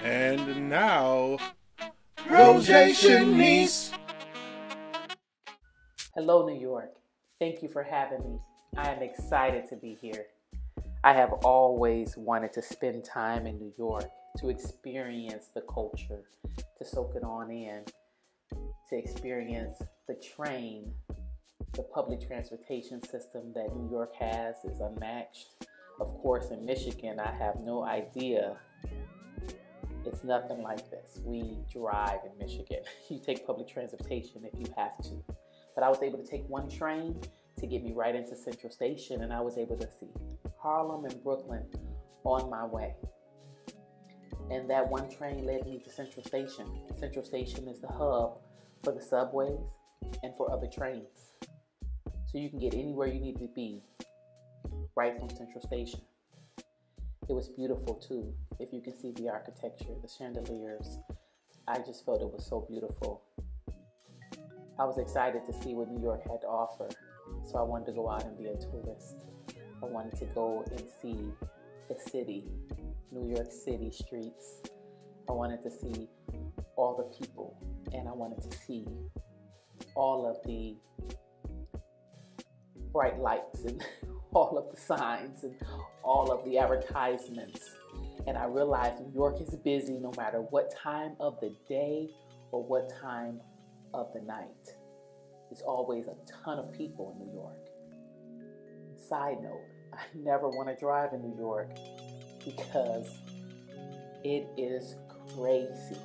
And now, Rosation Niece. Hello, New York. Thank you for having me. I am excited to be here. I have always wanted to spend time in New York, to experience the culture, to soak it on in, to experience the train. The public transportation system that New York has is unmatched. Of course, in Michigan, I have no idea. It's nothing like this. We drive in Michigan. You take public transportation if you have to. But I was able to take one train to get me right into Central Station, and I was able to see Harlem and Brooklyn on my way. And that one train led me to Central Station. Central Station is the hub for the subways and for other trains. So you can get anywhere you need to be right from Central Station. It was beautiful too. If you can see the architecture, the chandeliers, I just felt it was so beautiful. I was excited to see what New York had to offer. So I wanted to go out and be a tourist. I wanted to go and see the city, New York City streets. I wanted to see all the people, and I wanted to see all of the bright lights and all of the signs and all of the advertisements. And I realized New York is busy no matter what time of the day or what time of the night. There's always a ton of people in New York. Side note, I never want to drive in New York because it is crazy.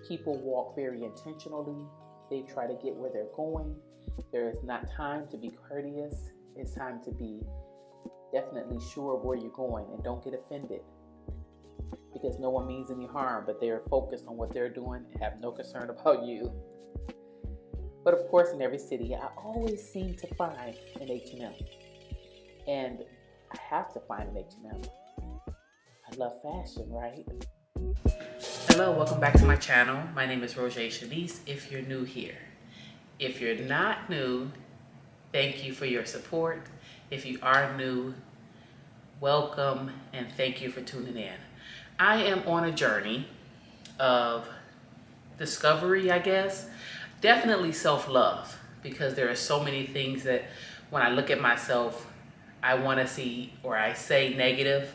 People walk very intentionally. They try to get where they're going. There is not time to be courteous. It's time to be definitely sure of where you're going, and don't get offended because no one means any harm, but they're focused on what they're doing and have no concern about you. But of course, in every city, I always seem to find an H&M, and I have to find an H&M. I love fashion, right? Hello, welcome back to my channel. My name is Rosation Niece if you're new here. If you're not new, thank you for your support. If you are new, welcome and thank you for tuning in. I am on a journey of discovery, I guess. Definitely self-love, because there are so many things that when I look at myself, I want to see or I say negative,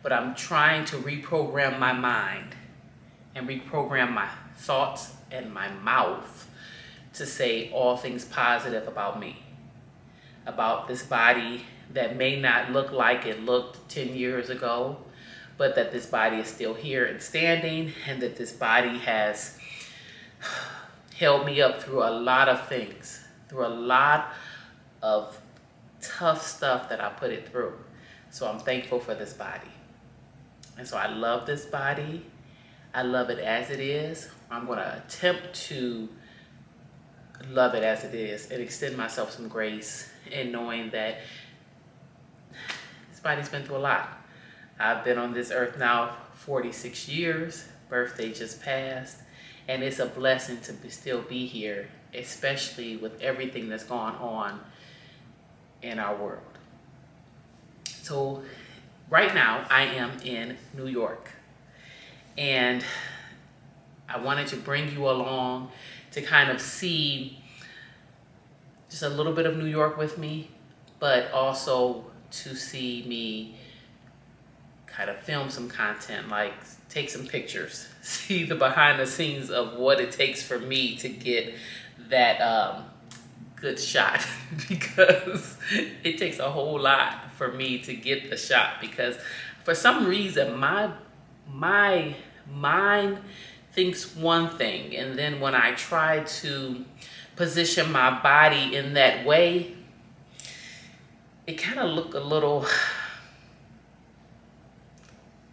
but I'm trying to reprogram my mind and reprogram my thoughts and my mouth to say all things positive about me, about this body that may not look like it looked 10 years ago, but that this body is still here and standing, and that this body has held me up through a lot of things, through a lot of tough stuff that I put it through. So I'm thankful for this body. And so I love this body. I love it as it is. I'm gonna attempt to love it as it is and extend myself some grace in knowing that this body's been through a lot. I've been on this earth now 46 years, birthday just passed, and it's a blessing to still be here, especially with everything that's gone on in our world. So right now I am in New York, and I wanted to bring you along to kind of see just a little bit of New York with me, but also to see me kind of film some content, like take some pictures, see the behind the scenes of what it takes for me to get that good shot, because it takes a whole lot for me to get the shot, because for some reason my mind thinks one thing, and then when I try to position my body in that way, it kind of look a little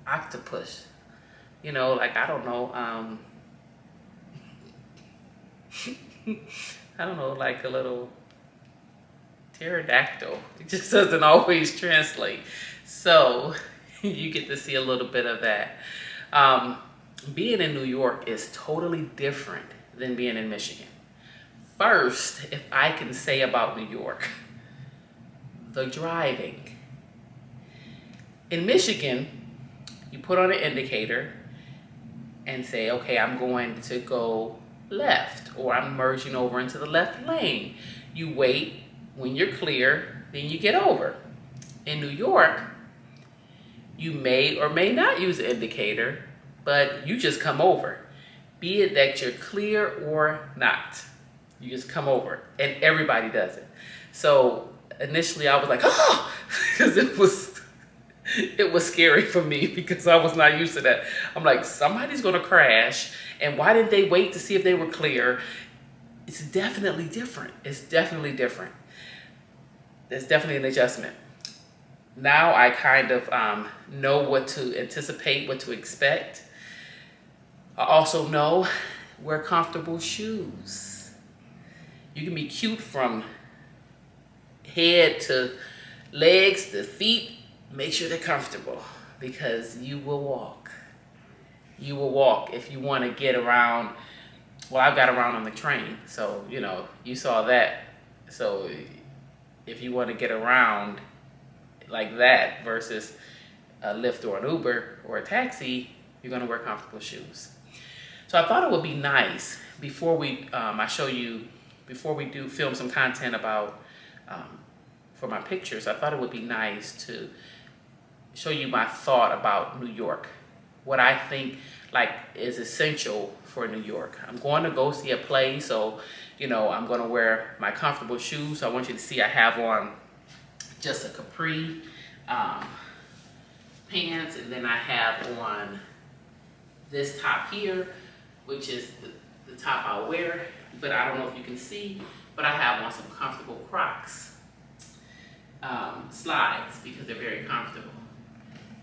octopus, you know, like I don't know, I don't know, like a little pterodactyl. It just doesn't always translate. So you get to see a little bit of that. Being in New York is totally different than being in Michigan. First, if I can say about New York, the driving. In Michigan, You put on an indicator and say, okay, I'm going to go left, or I'm merging over into the left lane. You wait. When you're clear, then you get over. In New York, you may or may not use an indicator, but you just come over. Be it that you're clear or not. You just come over, and everybody does it. So initially I was like, oh, because it was scary for me because I was not used to that. I'm like, somebody's gonna crash, and why didn't they wait to see if they were clear? It's definitely different. It's definitely different. It's definitely an adjustment. Now I kind of know what to anticipate, what to expect. I also know wear comfortable shoes. You can be cute from head to legs to feet. Make sure they're comfortable, because you will walk. You will walk if you want to get around. Well, I got around on the train, so you know, you saw that. So if you want to get around like that versus a Lyft or an Uber or a taxi, you're going to wear comfortable shoes. So I thought it would be nice before we I show you, before we do film some content about for my pictures, I thought it would be nice to show you my thought about New York, what I think like is essential for New York. I'm going to go see a play, so you know, I'm going to wear my comfortable shoes. So I want you to see I have on just a capri pants, and then I have on this top here, which is the top I'll wear, but I don't know if you can see, but I have on some comfortable Crocs slides because they're very comfortable.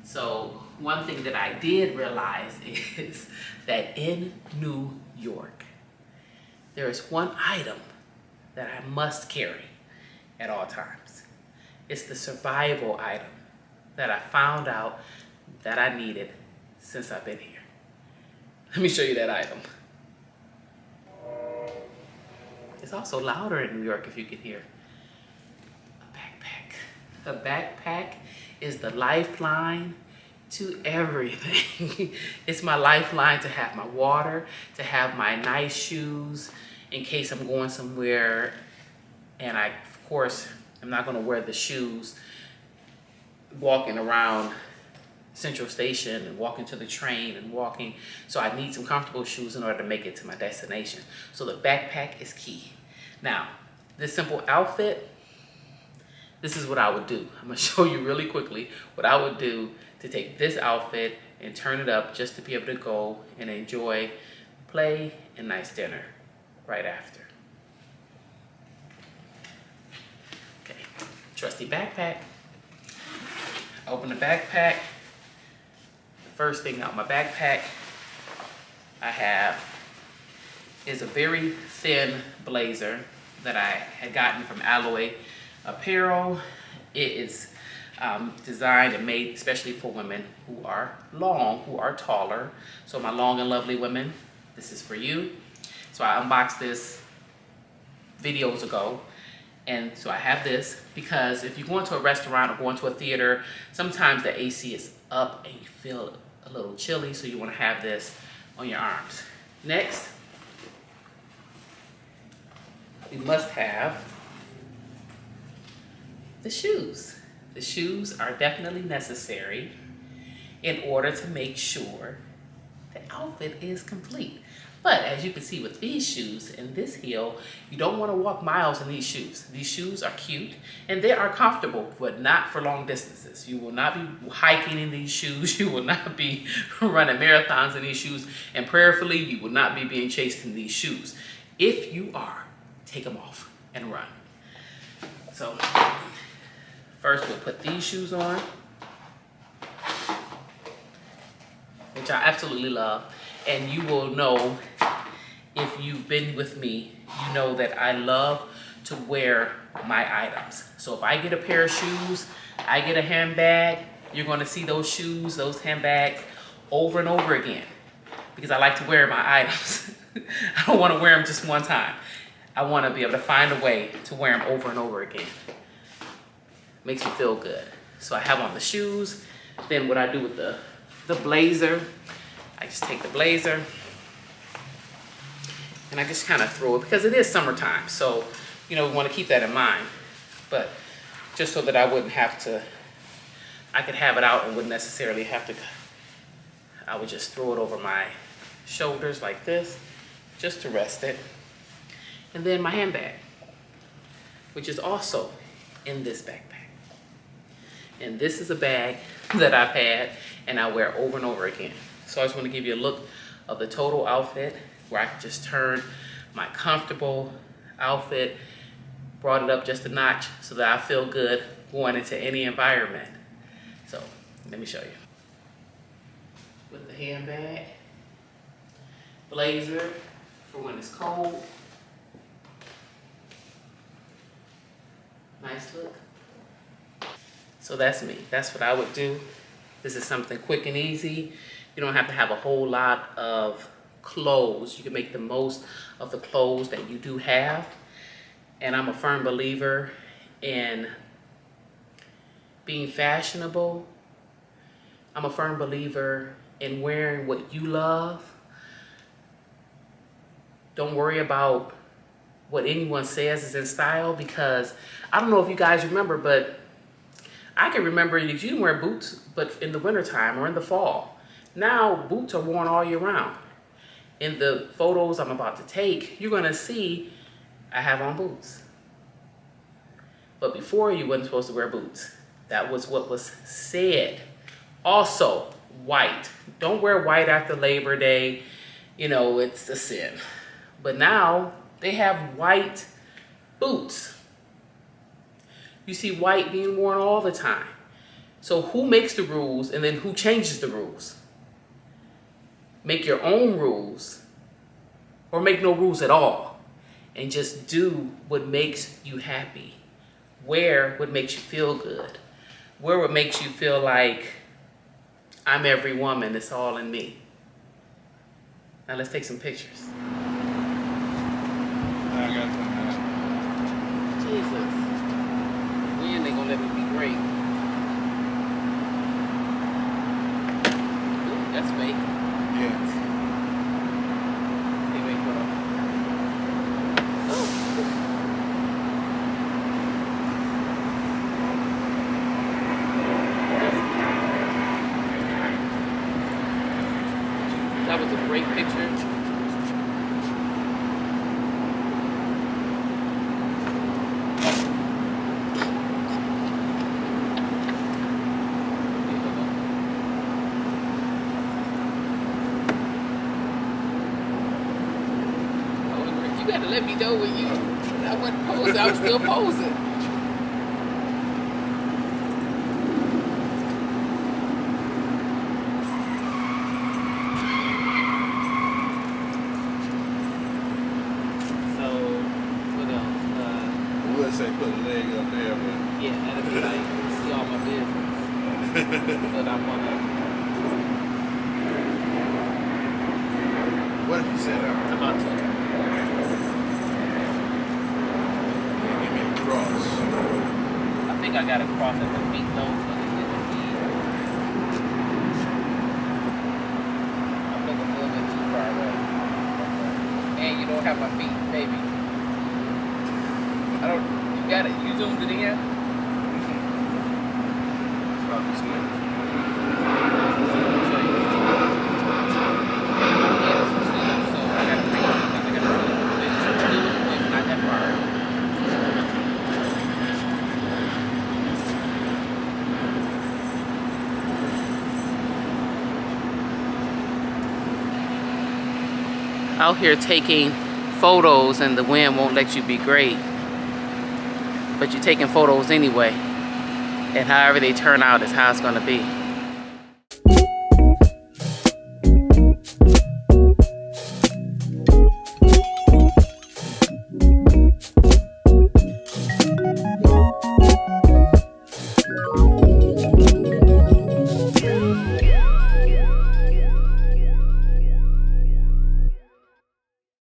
So one thing that I did realize is that in New York, there is one item that I must carry at all times. It's the survival item that I found out that I needed since I've been here. Let me show you that item. It's also louder in New York, if you can hear. A backpack. A backpack is the lifeline to everything. It's my lifeline to have my water, to have my nice shoes in case I'm going somewhere, and I, of course, I'm not gonna wear the shoes walking around Central Station and walking to the train and walking. So I need some comfortable shoes in order to make it to my destination. So the backpack is key. Now, this simple outfit, this is what I would do. I'm gonna show you really quickly what I would do to take this outfit and turn it up just to be able to go and enjoy play and nice dinner right after. Okay, trusty backpack. Open the backpack. The first thing out my backpack I have is a very thin blazer that I had gotten from Alloy Apparel. It is designed and made especially for women who are long, who are taller. So my long and lovely women, this is for you. So I unboxed this videos ago. And so I have this because if you go into a restaurant or go into a theater, sometimes the AC is up and you feel a little chilly, so you want to have this on your arms. Next, we must have the shoes. The shoes are definitely necessary in order to make sure the outfit is complete. But as you can see with these shoes and this heel, you don't want to walk miles in these shoes. These shoes are cute and they are comfortable, but not for long distances. You will not be hiking in these shoes. You will not be running marathons in these shoes. And prayerfully, you will not be being chased in these shoes. If you are, take them off and run. So first we'll put these shoes on, which I absolutely love. And you will know, if you've been with me, you know that I love to wear my items. So if I get a pair of shoes, I get a handbag, you're gonna see those shoes, those handbags over and over again, because I like to wear my items. I don't wanna wear them just one time. I wanna be able to find a way to wear them over and over again. Makes me feel good. So I have on the shoes. Then what I do with the the blazer. I just take the blazer and I just kind of throw it because it is summertime. So, you know, we want to keep that in mind. But just so that I wouldn't have to, I could have it out and wouldn't necessarily have to, I would just throw it over my shoulders like this, just to rest it. And then my handbag, which is also in this backpack. And this is a bag that I've had and I wear over and over again. So I just want to give you a look of the total outfit where I can just turn my comfortable outfit, brought it up just a notch so that I feel good going into any environment. So let me show you. With the handbag, blazer for when it's cold. Nice look. So that's me. That's what I would do. This is something quick and easy. You don't have to have a whole lot of clothes. You can make the most of the clothes that you do have. And I'm a firm believer in being fashionable. I'm a firm believer in wearing what you love. Don't worry about what anyone says is in style, because I don't know if you guys remember, but I can remember you didn't wear boots but in the wintertime or in the fall. Now boots are worn all year round. In the photos I'm about to take, you're gonna see I have on boots. But before, you wasn't supposed to wear boots. That was what was said. Also, white. Don't wear white after Labor Day. You know, it's a sin. But now they have white boots. You see white being worn all the time. So who makes the rules and then who changes the rules? Make your own rules, or make no rules at all, and just do what makes you happy. Wear what makes you feel good. Wear what makes you feel like I'm every woman, it's all in me. Now let's take some pictures. I got some. Jesus. When they gonna let me be great? Ooh, that's fake. Yes. Hey, wait, hold on. Oh. That was a great picture. You gotta let me know when I wasn't posing, I was still posing. So, what else? We'll say put a leg up there, but Yeah, that'd be like, see all my business. But I wanna. what if you said I'm about to. give me a cross? I think I got to cross at the feet though, so they get the feet. I'm looking a little bit too far away. And you don't have my feet, baby. I don't, you got it, you zoomed it in? It's probably smooth. Out here taking photos and the wind won't let you be great, but you're taking photos anyway, and however they turn out is how it's going to be.